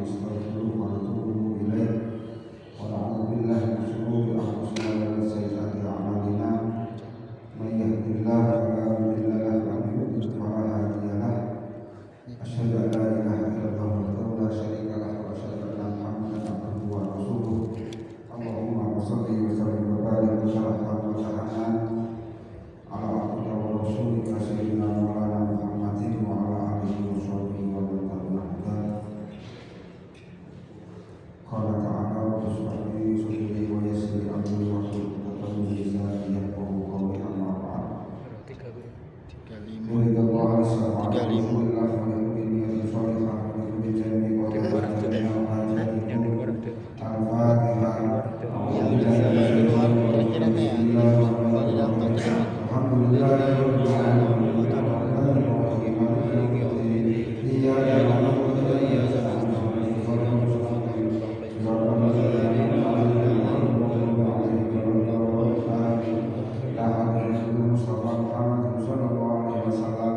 ونستغفره ونتوب إليه ونعوذ بالله من شرور أنفسنا ومن سيئات أعمالنا من يهده الله فلا مضل له ومن يضلل فلا هادي له أشهد أن لا إله إلا الله وحده لا شريك له وأشهد أن محمدا عبده ورسوله اللهم صل وسلم وبارك وترحم وتحنن على عبدك ورسولك سيدنا مولانا محمد وعلى آله وصحبه ومن تبعهم قال تعالى رب اشرح لي صدري ويسر لي أمري واحلل عقدة من لساني يفقهوا قولي أما بعد يريد الله الصلاة رسول الله وليؤمن بنية صالحة وليؤمن بجنبي وحاجته الفاتحة أعوذ بالله الحمد لله رب العالمين الرحمن الرحيم مالك يوم الدين إياك نعبد وإياك نستعين اهدنا الصراط المستقيم صراط الذين أنعمت عليهم غير المغضوب عليهم ولا الضالين لا حول ولا قوة المصطفى محمد صلى الله عليه وسلم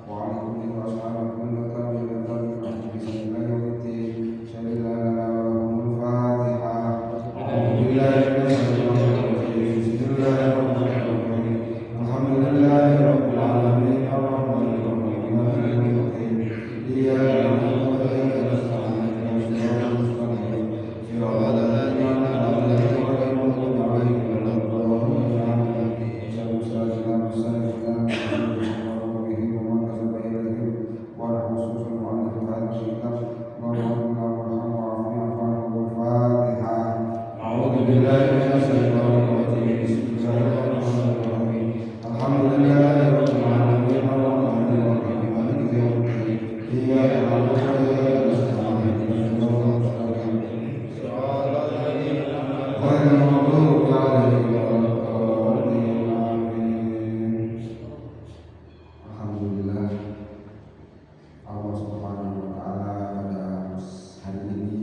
وعلى آله وأصحابه كل تابع تابع بسم الله يوم الدين شهد لا إله إلا الله الفاتحة أعوذ بالله من الشيطان الرجيم بسم الله الرحمن الرحيم الحمد لله رب العالمين الرحمن الرحيم مالك يوم الدين إياك نعبد وإياك نستعين اهدنا الصراط المستقيم صراط الذين أنعمت عليهم غير المغضوب عليهم ولا الضالين اللهم صل على سيدنا محمد ومن كسب إليهم ونحن خصوصا المؤلف هذا الكتاب اللهم ارحمه وعافنا عنه الفاتحة أعوذ بالله من الشيطان الرجيم بسم الله الرحمن الرحيم الحمد لله رب العالمين الرحمن الرحيم مالك يوم الدين إياك نعبد وإياك نستعين اهدنا الصراط المستقيم صراط الذين أنعمت عليهم غير المغضوب عليهم ولا الضالين آمين. Alhamdulillah Allah Subhanahu wa taala pada hari ini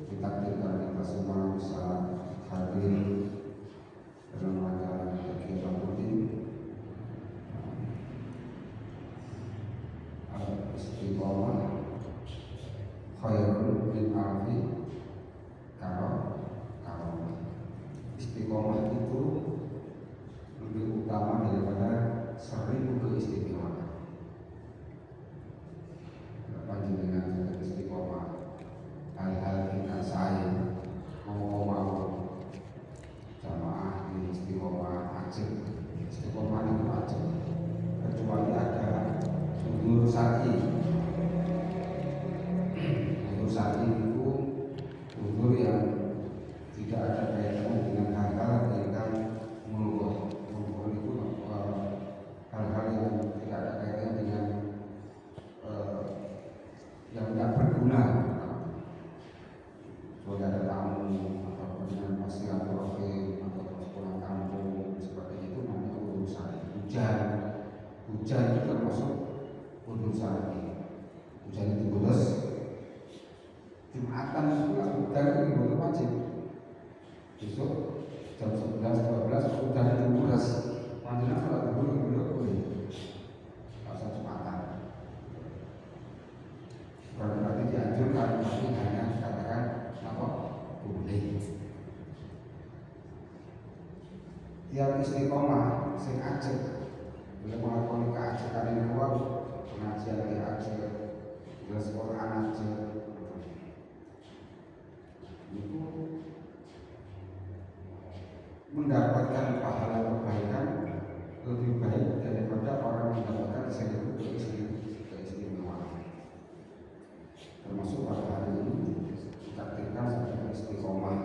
ditakdirkan kita semua bisa hadir dalam rangka kegiatan rutin istiqomah khairul min alfi karom. Istiqomah itu lebih utama daripada 1000 keistimewaan. Panjenengan dengan istiqomah hal-hal kita saya mau jamaah di istiqomah aceh. Istiqomah itu aceh kecuali ada udur saki. Udur saki itu udur yang tidak ada kaitannya dengan hal-hal yang muluk. Muluk itu hal-hal yang tidak ada kaitannya dengan yang tidak berguna. Kalau ada tamu atau dengan silaturahmi atau pulang kampung seperti itu namanya urusan hujan itu termasuk urusan hujan itu terus Jumatan itu hujan itu betul wajib besok jam 11-12 hujan itu terus panjangnya kalau dulu boleh pasal Jumatan berarti dianjurkan tapi hanya katakan apa boleh. Tiap istiqomah sing aceh bila melakukan keajekan yang luar pengajian di aceh jelas Quran aceh itu mendapatkan pahala kebaikan lebih baik daripada orang mendapatkan 1000 keistimewaan. Termasuk pada hari ini ditakdirkan sebagai istiqomah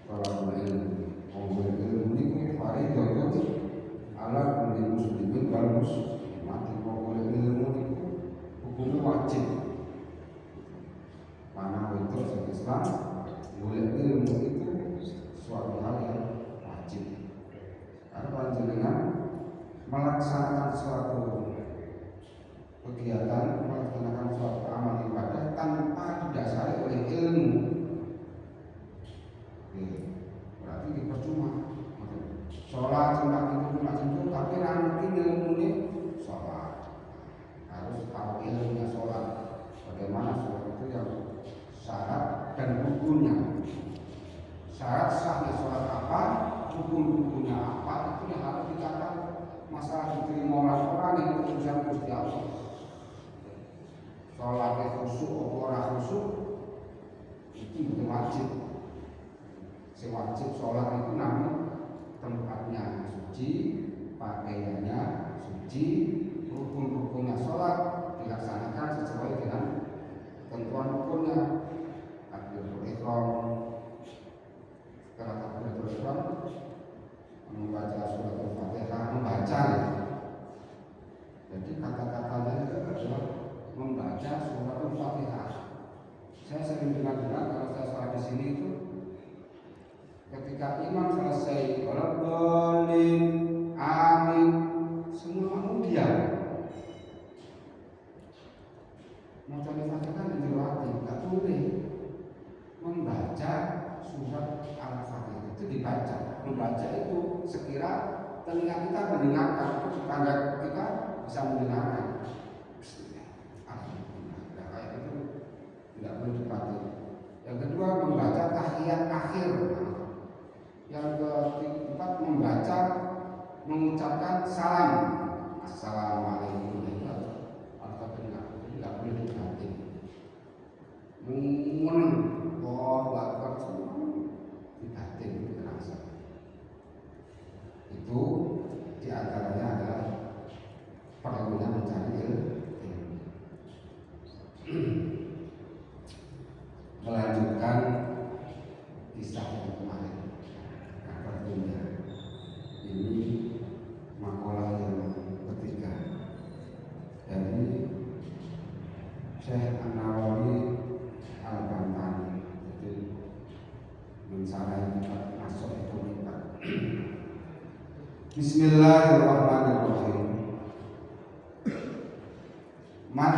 talabul ilmu. Ilmu ini fardhu ala kulli muslimin wal muslimat. Ilmu itu hukumnya wajib. Mana itu sebagai Islam, ilmu itu suatu hal yang wajib. Karena panjenengan melaksanakan suatu kegiatan, melaksanakan suatu amal ibadah tanpa didasari oleh ilmu, berarti dipercuma. Sholat cuma itu, tapi nanti ilmu ini sholat harus tahu ilmunya sholat. punya apa itu yang harus dicatat. Masalah diterima orang yang urusan Gusti Allah. Sholatnya khusyuk, orang khusyuk itu bukan wajib. Sewajib sholat itu namun tempatnya suci, pakaiannya suci, rukun-rukunnya sholat dilaksanakan sesuai dengan ketentuan rukunnya. Takbiratul ihram, setelah takbiratul ihram membaca surat Al-Fatihah, membaca ya. Jadi kata-katanya itu adalah membaca surat Al-Fatihah. Saya sering dengar kalau saya sholat di sini itu ketika imam selesai waladdallin amin semua makmum diam. Mau cari Fatihah di jero hati, nggak boleh. Membaca surat Al-Fatihah itu dibaca. Membaca itu sekira telinga kita mendengarkan, tetangga kita bisa mendengarkan. Alhamdulillah, kayak itu tidak perlu dipakai. Yang kedua membaca tahiyat akhir. Yang keempat membaca mengucapkan salam, assalamualaikum. Atau tidak boleh dibatin. Allahu Akbar semua dibatin terasa. Itu diantaranya adalah perlunya mencari ilmu. Melanjutkan kisah yang kemarin. Tentunya ini makalah yang ketiga dari Syekh An-Nawawi Al-Bantani. Jadi mensarai kita masuk itu kita. Bismillahirrahmanirrahim. Man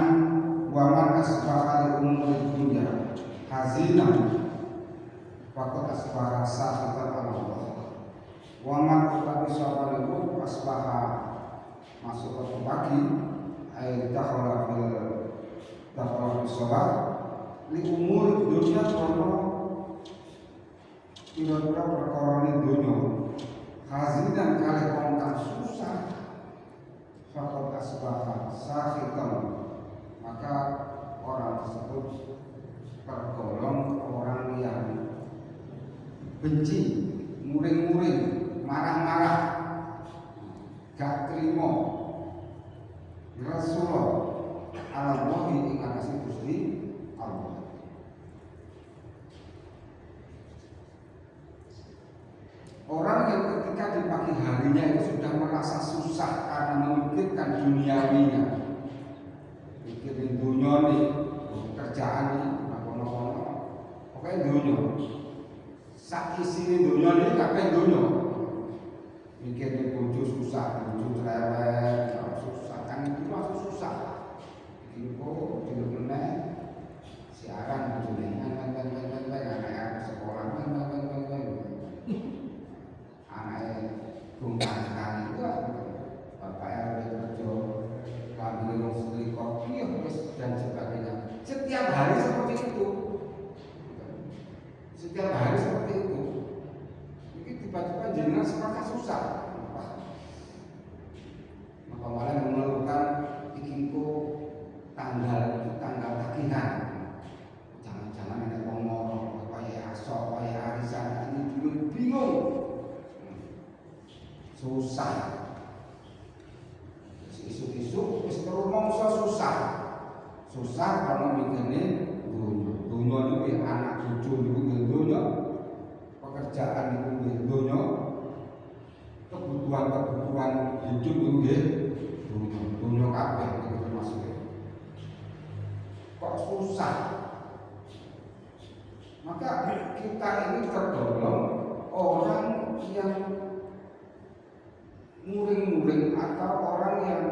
wa man asbaha li umuri dunya hazinah faqad asbaha sahiban Allah. Wa man utawi sapa niku asbaha masuk ke pagi ay dakhala fil sholat li umur dunia krono kira-kira perkara ni dunia hazin dan kali kontak susah fakot asbaha sahitan maka orang tersebut tergolong orang yang benci, muring-muring, marah-marah, gak terima Rasulullah Allah ing atase Gusti Allah. Orang yang ketika di pagi harinya itu sudah merasa susah karena memikirkan duniawinya, mikirin dunia nih, kerjaan nih, apa-apa, pokoknya dunia. Sak isine dunia nih, kabeh dunia. Mikirin bojo susah, bojo cerewet, susah, kan itu masuk susah. Info di meneh siaran bojone anak sekolah anak bungkasan itu bapak udah kerja ngambil wong selingkuh dan sebagainya. Setiap hari seperti itu. Setiap hari seperti itu. Ini tiba-tiba jenengan seperti susah. Maka malah mengeluhkan ikinku tanggal tagihan. Jangan-jangan ada ngomong kayak asok, kayak arisan ini dulu bingung. Susah. Isu-isu wis terumongso susah. Susah kalau mikirnya dunia itu anak cucu itu dunia, pekerjaan itu dunia, kebutuhan hidup itu dunia kabeh itu termasuk. Kok susah? Maka kita ini tergolong orang yang muring-muring atau orang yang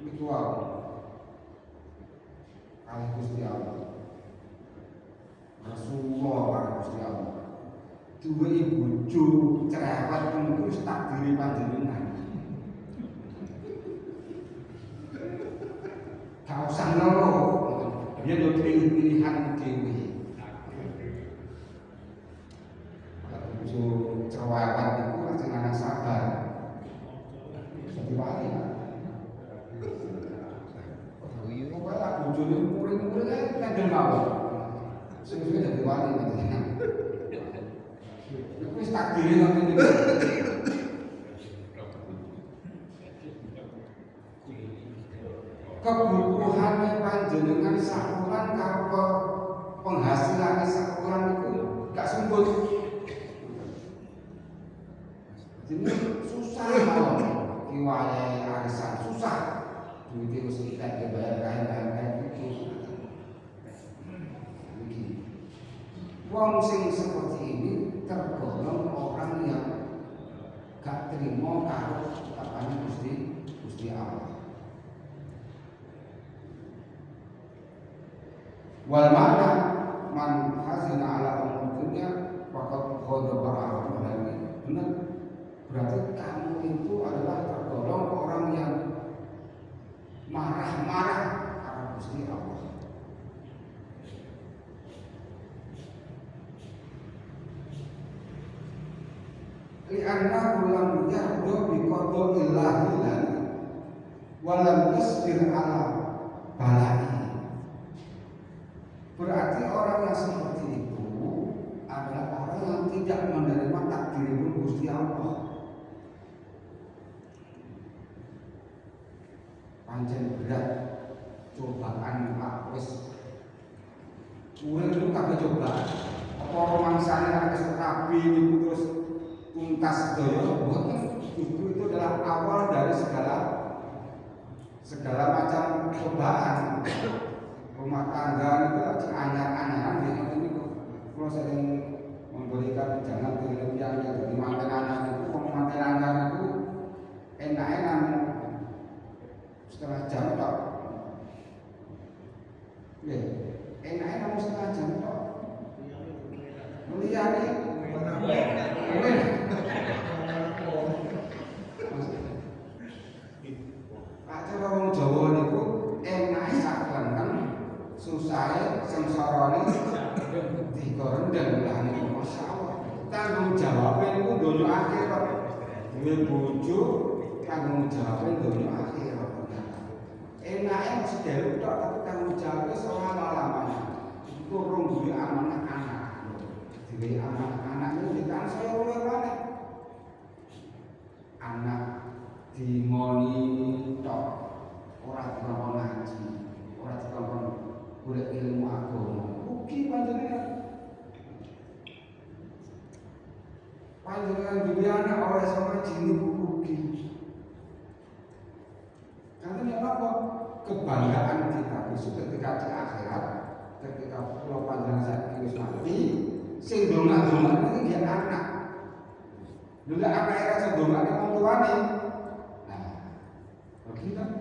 ritual kali Gusti Allah. Rasulullah kali Gusti Allah. Dua ibu cerewet terus takdiri panjenengan. Gak usah nolo, dia udah pilih-pilihan dewi. Kalau cerewet bojone muring-muring ae kandel mawon. Sing wis dadi wali katanya. Iku wis takdire ngoten niku. Kebutuhane panjenengan sakuran karo penghasilan sakuran itu gak sembut. Jadi susah mawon kiwayahe arisan susah. Duit wis kita dibayar kain-kain itu. Wong sing seperti ini tergolong orang yang gak terima karo ketetapannya Gusti Allah. Wal mana man hazina ala umurnya faqad ghadaba alaihi. Benar. Berarti kamu itu adalah tergolong orang yang marah-marah karena Gusti Allah. Lianna ulam yahdo biqadha illahi lana walam yasbir ala balai. Berarti orang yang seperti itu adalah orang yang tidak menerima takdiripun Gusti Allah. Pancen berat cobaan Pak wis urip itu kabeh cobaan. Apa romansane nek wis rabi niku terus tuntas sedaya boten, justru itu adalah awal dari segala macam cobaan. Rumah tangga itu lagi anyar-anyaran di ini kalau sering memberikan jangan berlebihan ya di mantan anak itu mantan anak itu enak-enak setengah jam tok ya enak-enak setengah jam tok melihat nih acara orang Jawa niku enak saklanten susah sengsarane dikoreng dan lahir masalah tanggung jawabnya itu dunia akhirat duwe bojo tanggung jawabnya dunia akhirat enaknya masih delok tok tapi tanggung jawabnya selama-lamanya itu orang duwe anak-anak duwe anak-anak itu ditekan saya oleh mana anak dimoni tok ora dikon ngaji ora dikon golek ilmu agama. Rugi panjenengan duwe anak ora iso ngaji niku rugi. Karena apa? Kebanggaan kita besok ketika di akhirat, ketika pulau panjenengan saiki wis mati, sing dongak-dongak iki dia anak. Lha anak era sing dongak wong tuane. Nah, rugi kan?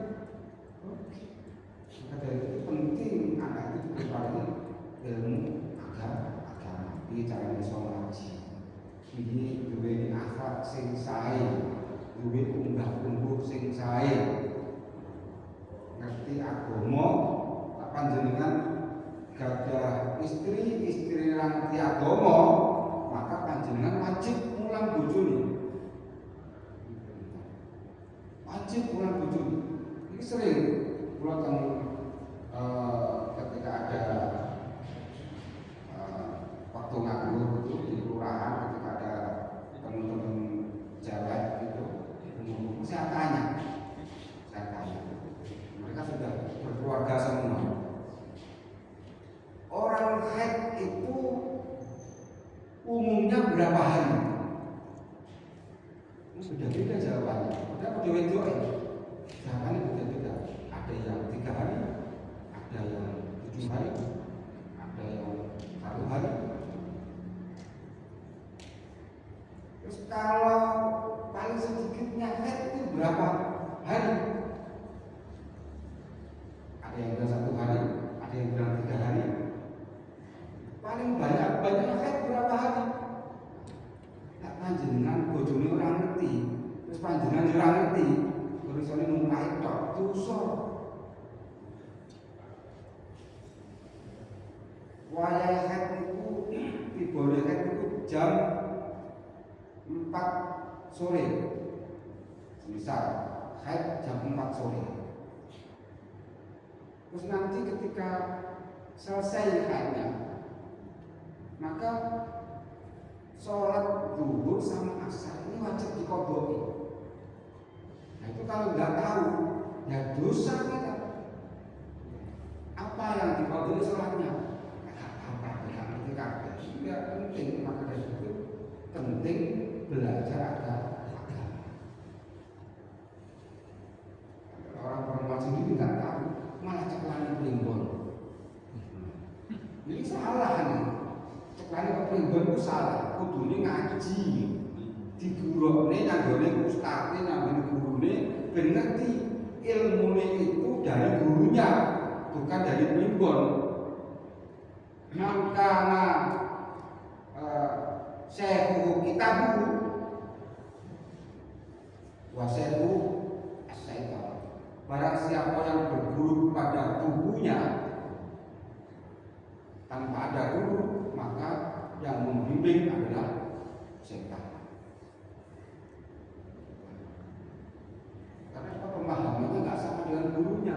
Maka dari itu penting anak itu diberi ilmu agama. Ini cara iso ngaji. Ini duwe akhlak sing sae, duwe unggah-ungguh sing sae. Ngerti agama, panjenengan gadah istri ngerti agama, maka panjenengan wajib mulang bojone. Wajib mulang bojone. Ini sering kula teng ketika ada waktu nganggur itu di kelurahan ketika ada teman-teman cewek itu saya tanya mereka sudah berkeluarga semua orang haid itu umumnya berapa hari? Sudah beda jawabannya udah pada itu jawabannya beda-beda ada yang 3 hari ada yang 7 hari, ada yang 1 hari. Terus kalau paling sedikitnya haid itu berapa hari? Ada yang bilang 1 hari, ada yang bilang 3 hari. Paling banyak haid berapa hari? Tak panjenengan bojone ora ngerti, terus panjenengan ora ngerti, urusannya mulai tok dosa. Wayah haid itu tibane haid itu jam 4 sore. Misal haid jam 4 sore. Terus nanti ketika selesai haidnya, maka sholat zuhur sama asar ini wajib diqodoi. Nah itu kalau nggak tahu, ya dosa kita. Apa yang diqodoi sholatnya? Apa yang ngerti. Tidak penting, maka dari itu penting belajar agama. Orang perempuan sendiri nggak tahu, malah ceklani primbon. Ini salah nih. Ceklani primbon itu salah. Kudune ngaji, digurone nanggone ustadz, nanggone gurune, ben ngerti ilmune itu dari gurunya, bukan dari primbon. Makana syekhu kitabu wa syekhu as-syaitan. Barang siapa yang berguru pada tubuhnya tanpa ada guru, maka yang membimbing adalah setan. Karena pemahamannya nggak sama dengan gurunya.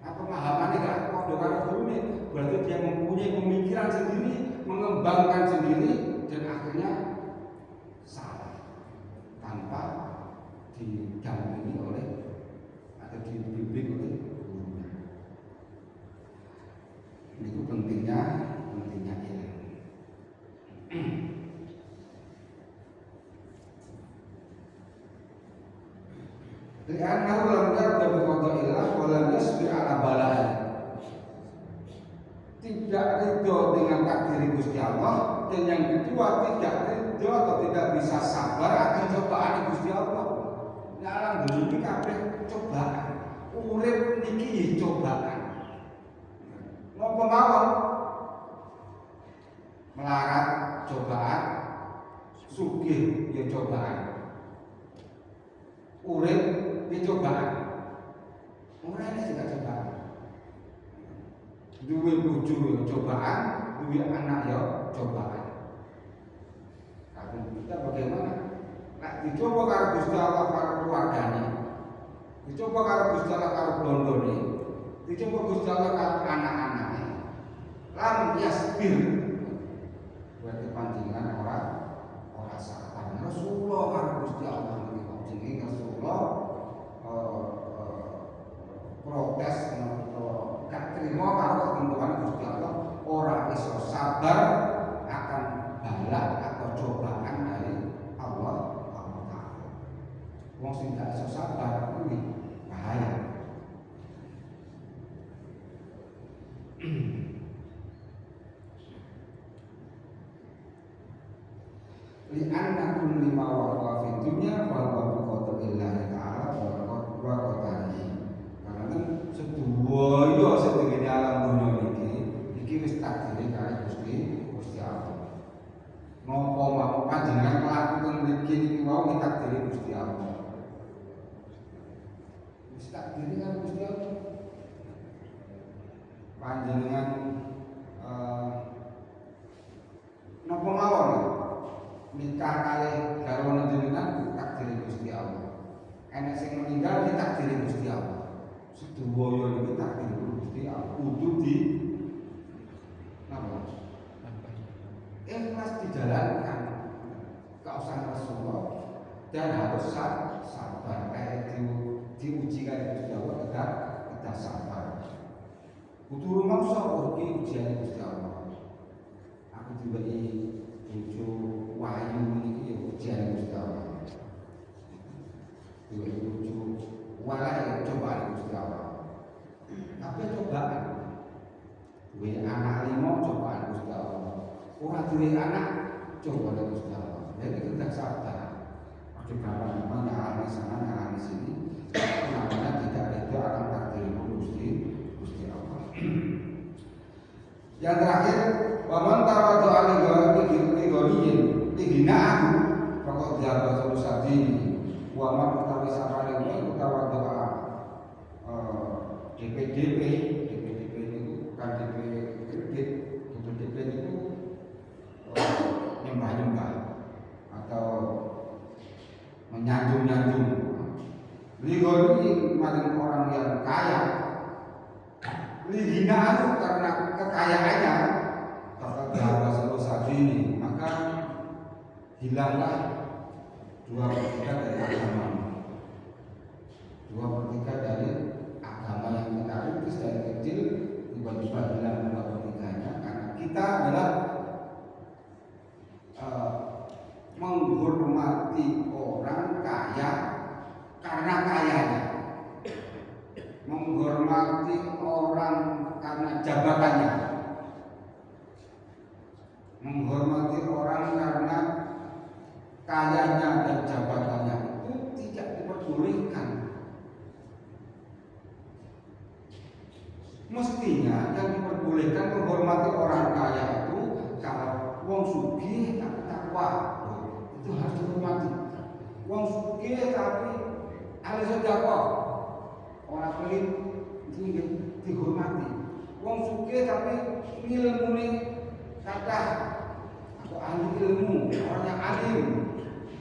Pemahamannya nggak sama dengan gurunya, berarti dia mempunyai pemikiran sendiri, mengembangkan sendiri, dan akhirnya salah tanpa didampingi oleh atau dibimbing oleh gurunya. Itu pentingnya ilmu. Li'annahu lam yarda bi qada'illah wa lam yasbir ala balai. Tidak ridho dengan takdir Gusti Allah, dan yang kedua tidak ridho atau tidak bisa sabar akan cobaan Gusti Allah. Nah, alam dunia ini kabeh cobaan. Urip niki cobaan. Ngopo mawon? Melarat cobaan, sugih ya cobaan. Urip ya cobaan. Orangnya juga cobaan. Duwe bojo ya cobaan, duwe anak ya cobaan. Kalau kita bagaimana? Nah, dicoba karo Gusti Allah karo keluargane. Dicoba karo Gusti Allah karo blondone. Dicoba Gusti Allah karo anak-anaknya. Lam yasbir. Berarti panjenengan orang sabar. Rasulullah karo Gusti Allah menika jenenge Rasulullah protes gak terima karo ketentuan Gusti Allah, ora iso sabar akan bala atau cobaan dari Allah Taala. Wong sing gak iso sabar kuwi bahaya. Li'anna kulli ma waqa fi dunya fa huwa bi qadarillahi ta'ala wa qadarihi. Karena kan sedoyo sedene alam dunya iki wis takdire karo Gusti Allah. Napa mau panjenengan mlakukan mriki niki wau takdire Gusti Allah. Wis takdire karo Gusti Allah. Panjenengan napa mawon nikah kalih garwane jenengan takdire Gusti Allah. Enek sing meninggal ditakdire Gusti Allah. Sedoyo niki takdire Gusti Allah. Kudu di napa? Ikhlas dijalankan keausan Rasulullah dan harus sabar. Diuji kali Gusti Allah kita sabar. Kudu rumangsa iki ujian Gusti Allah. Aku diberi bojo wahyu ini ya ujian Gusti Allah. Diberi bojo wae cobaan Gusti Allah. Tapi cobaan. Duwe anak 5 cobaan Gusti Allah. Ora duwe anak cobaan Gusti Allah. Jadi kita sabar. Ojo gampang nyalani sana nyalani sini. Namanya tidak itu akan takdir Gusti Allah. Yang terakhir, waman tawadhu aligoniyin ighnahu faqad dhaba sadini wa man tawisafale tawadhu DPDP itu bukan DP kredit, DP itu nyembah-nyembah atau menyanjung-nyanjung. Ligoni maring orang yang kaya hinaan itu karena kekayaannya kata bahasa saat ini, maka hilanglah 2/3 dari agama. 2/3 dari agama yang kita rintis dari kecil tiba-tiba hilang 2/3-nya karena kita adalah menghormati orang kaya karena kayanya, menghormati orang karena jabatannya, menghormati orang karena kayanya dan jabatannya, itu tidak diperbolehkan. Mestinya yang diperbolehkan menghormati orang kaya itu kalau wong sugih tapi takwa, itu harus dihormati. Wong sugih tapi ahli sedekah, orang pelit itu dihormati. Wong sugih tapi ilmune kathah atau ahli ilmu, orang yang alim,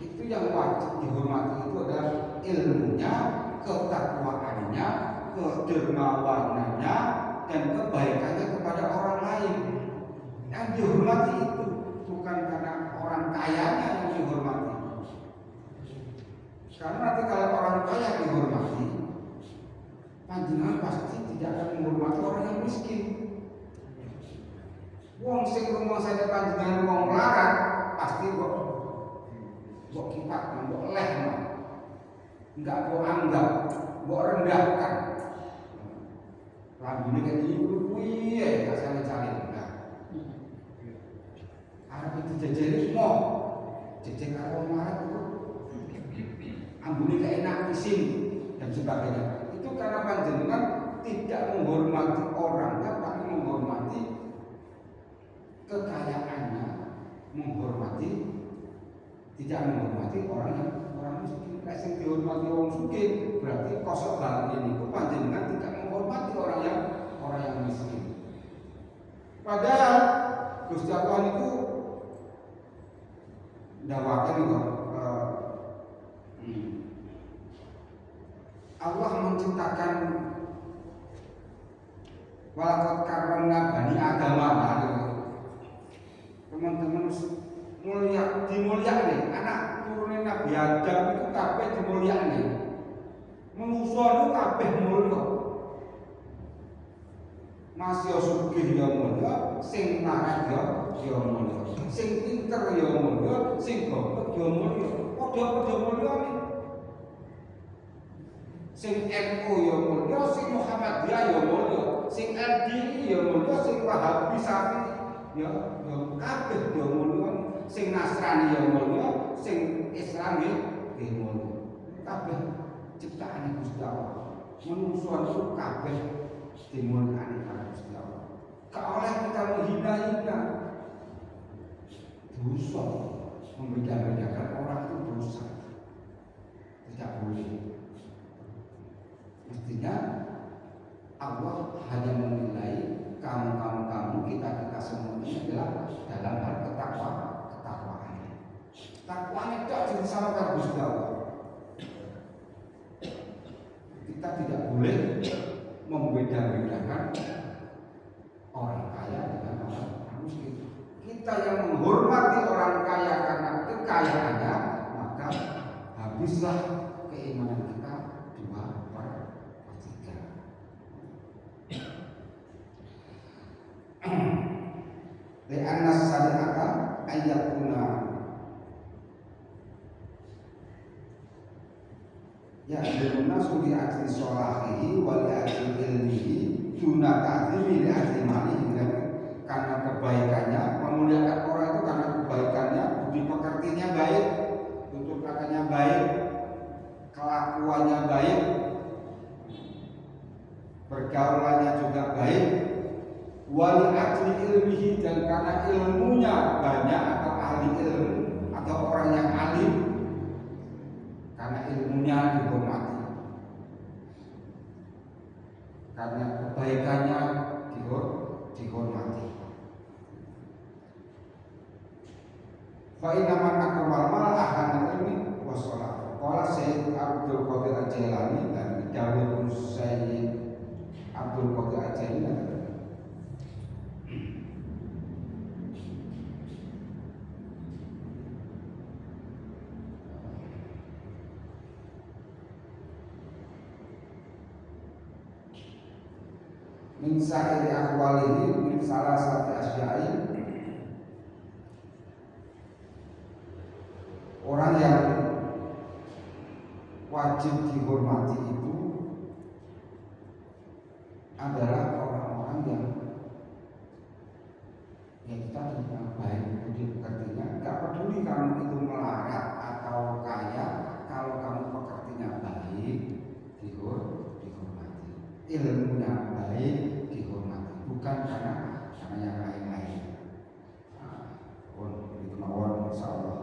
itu yang wajib dihormati. Itu adalah ilmunya, ketakwaannya, kedermawanannya, dan kebaikannya kepada orang lain. Yang dihormati itu bukan karena orang kayanya yang dihormati. Karena nanti kalau orang kaya dihormati, panjenengan pasti tidak akan menghormati orang yang miskin. Wong sing rumah saya panjenengan wong melarat, pasti mbok kipat, mbok leh, enggak mbok anggap, mbok rendahkan. Lambune kayak gini kuwi ya kasane-sane. Arep dijejeli mau jejek karo wong melarat itu. Ambune gak enak isin dan sebagainya. Itu karena panjenengan tidak menghormati orangnya, tapi menghormati kekayaannya, tidak menghormati orang miskin. Nek sing dihormati orang sugih berarti kosok bal ini panjenengan tidak menghormati orang yang miskin. Padahal Gusti Allah itu ndawaken kok Allah menciptakan walaqad karramna bani Adam. Teman-teman dimulyakne anak turune Nabi Adam itu kabeh dimulyakne. Manusa itu kabeh mulya. Masih sugih ya mulya, sing marah ya mulya, sing pinter ya mulya, sing goblok ya mulya. Padha-padha mulyane. Sing NU ya mulya, sing Muhammadiyah ya mulya, sing LDI ya mulya, sing Wahabi Safi ya kabeh ya mulya, sing Nasrani ya mulya, sing Islam ya mulya. Kabeh ciptaane Gusti Allah. Manusa itu kabeh dimulyakane karo Gusti Allah. Gak oleh kita menghina-hina. Dosa, membeda-bedakan orang itu dosa. Tidak boleh. Mestinya Allah hanya menilai kamu kita semuanya adalah dalam hal ketakwaan. Takwaan itu jadi sama dengan Gusti Allah. Kita tidak boleh membeda-bedakan orang kaya dengan orang miskin. Kita yang menghormati orang kaya karena kekayaannya, maka habislah keimanan kita 2/3. Li'anna sadaqata ayyakuna ya'dilun nasu li ajli sholahihi wa li ajli ilmihi duna ta'zimi li ajli malihi. Karena kebaikannya, memuliakan orang itu karena kebaikannya, budi pekertinya baik, tutur katanya baik, kelakuannya baik, pergaulannya juga baik, wali ajli ilmihi, dan karena ilmunya banyak atau ahli ilmu atau orang yang alim, karena ilmunya dihormati, karena kebaikannya dihormati. Fa inna man akramal mal ahana ilmi wa shalah. Qala Sayyid Abdul Qadir Al-Jailani dan Dawud Sayyid Abdul Qadir Al-Jailani min sa'iri akhwalihi min salah satu asyai. Orang yang wajib dihormati itu adalah orang-orang yang kita tidak baik budi pekertinya. Gak peduli kamu itu melarat atau kaya, kalau kamu pekertinya baik dihormati, ilmunya baik dihormati, bukan karena yang lain-lain. Itu mawon insyaallah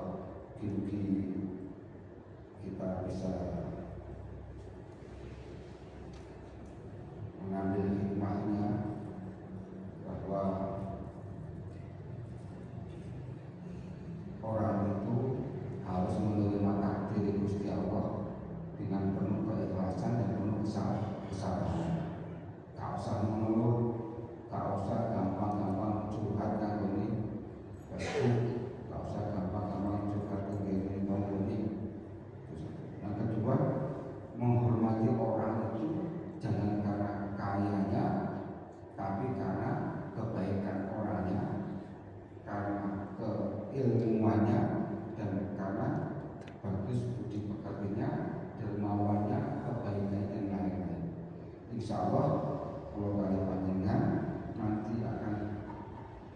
kita bisa mengambil hikmahnya bahwa orang itu harus menerima takdir Gusti Allah dengan penuh keikhlasan dan penuh kesabaran. Gak usah mengeluh, gak usah gampang-gampang curhat kan ini Facebook, gak usah gampang-gampang curhat ke ini. Yang kedua, menghormati orang itu jangan karena kayanya, tapi karena kebaikan orangnya, karena keilmuannya, dan karena bagus budi pekertinya, dermawannya, kebaikan dan lain-lain. Insya Allah kalau kalian panjenengan nanti akan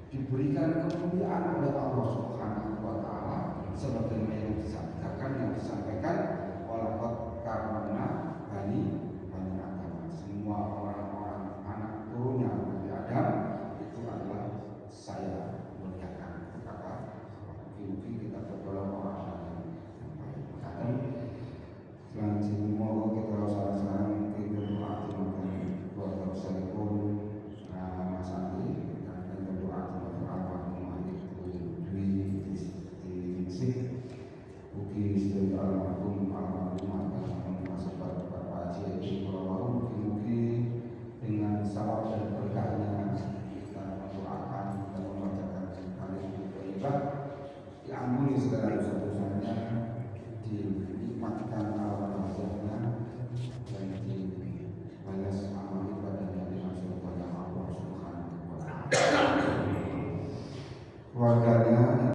diberikan kemuliaan oleh Allah Subhanahu wa Ta'ala sebagaimana yang disampaikan oleh karena Bani Adam. Semua orang-orang anak turunnya Nabi Adam itu adalah saya muliakan. Kata mungkin kita tergolong orang-orang yang baik. Kadang selanjutnya mau kita saran-saran mungkin berdoa dengan keluarga sekalipun, Mas Andi dan berdoa dengan almarhum itu di Ugi istri almarhum sahabat Bapak Haji Kalau mungkin dengan sawab dan berkahnya kita mendoakan, kita membacakan kalimat thayyibah, diampuni segala dosa-dosanya, dinikmatkan alam barzahnya, dan dibalas amal ibadahnya dengan surga Allah Subhanahu wa Ta'ala. Keluarganya